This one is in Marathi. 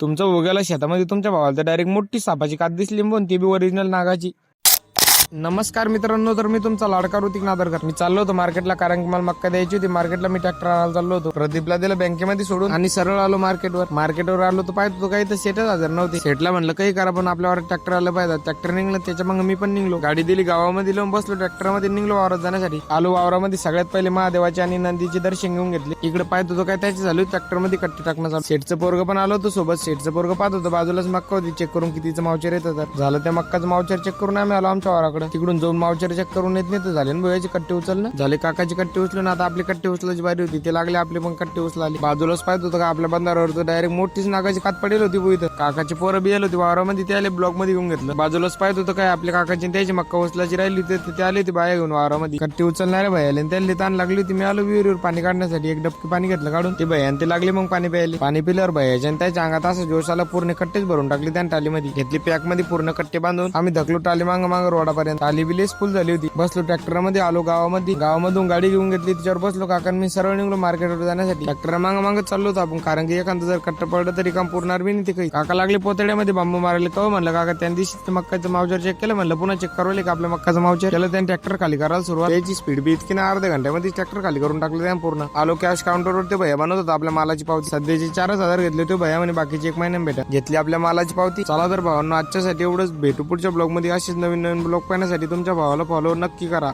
तुमचं उग्याला शेतामध्ये तुमच्या भावाला तर डायरेक्ट मोठी सापाची कात दिसली पण ती बी ओरिजिनल नागाची. नमस्कार मित्रांनो, तर मी तुमचा लाडका ऋतिक नादरकर. मी चाललो होतो मार्केटला, कारण की मला मक्का द्यायची होती. मार्केटला मी ट्रॅक्टर आणायला चाललो होतो. प्रदीपला दिलं बँकेमध्ये सोडून आणि सरळ आलो मार्केटवर आलो तर पाहतो तो काही तर सेटच हजर नव्हते. सेटला म्हणलं काही करा पण आपल्यावर ट्रॅक्टर आलं पाहिजे. ट्रॅक्टर निघलं, त्याच्या मग मी पण निघलो. गाडी दिली, गावामध्ये लावून बसलो, ट्रॅक्टरमध्ये निघलो वावरात जाण्यासाठी. आलो वावरामध्ये, सगळ्यात पहिले महादेवाचे आणि नंदीचे दर्शन घेऊन घेतले. इकडे पाहतो तो काय त्याची झाली ट्रॅक्टरमध्ये कट्टी टाकणं चालू. सेटचं पोरग पण आलो होतो सोबत. सेटचं पोरग पाहत होतं, बाजूलाच मक्का होती, चेक करून कितीचं मावचर येतं. झालं त्या मक्काचं मावचर चेक करून आम्ही आलो आमच्या वावराकडे. तिकडून जाऊन मावचर चेक करून येत नाही तर झाले भोयाची कट्टे उचलणं झाले. काकाची कट्टे उचलून आता आपली कट्टे उचलायची बारी होती. ते लागले आपले पण कट्टे उचलाले. बाजूलाच पाहत होतं का आपल्या बंधारावर डायरेक्ट मोठीच नागाची कात पडेल होती भुईत. काकाची पोरं बी आली होती वावरामध्ये, ते आले ब्लॉक मध्ये घेऊन घेतलं. बाजूलाच पाहत होतं काय आपल्या काकाची त्याची मक्का उचलायची राहिली होती, ते आले होते बाया घेऊन वावरामध्ये. कट्टे उचलणारे भयाले त्याला ताण लागली होती. मी आलो विहिरीवर पाणी काढण्यासाठी, एक डबकी पाणी घेतलं काढून. ते भयान ते लागले मग पाणी प्यायले. पाणी पिल्यावर भयाच्या आणि त्याच्या अंगात असं जोश आला, पूर्ण कट्टेच भरून टाकली त्या टालीमध्ये. घेतली पॅक मध्ये पूर्ण कट्टे बांधून आम्ही धकलो टाली मांग रोडापर्यंत. टाली बिलेस फुल झाली होती. बसलो ट्रॅक्टरमध्ये, आलो गावामधून गाडी घेऊन घेतली, तिच्यावर बसलो. काकांनी मी सरळ निघलो मार्केटवर जाण्यासाठी. ट्रॅक्टर मागं चाललो होतो आपण, कारण की एखादं जर कट्ट पडलं तरी काम पुरणार बी नाही. ते काही काका लागले पोतड्यामध्ये बांबू मारले. तो म्हणलं काका त्या दिवशी मक्काचं मावचर चेक केलं, म्हणलं पुन्हा चेक करवले का आपल्या मक्काचं मावचर केलं. त्यांनी ट्रॅक्टर खाली करायला सुरुवात. त्याची स्पीड बी इतकी ना, अर्ध्या घंट्यामध्ये ट्रॅक्टर खाली करून टाकलं त्या पूर्ण. आलो कॅश काउंटरवर, ते भैया बनवत होता आपल्या मालाची पावती. सध्याचे 4,000 घेतले तो भैया म्हणे बाकीची 1 महिन्यात भेटा. घेतली आपल्या मालाची पावती. चला तर भावांनो, आजच्यासाठी एवढंच. भेटू पुढच्या ब्लॉग मध्ये. अशीच नवीन ब्लॉग पाहण्यासाठी तुमच्या भावाला फॉलो नक्की करा.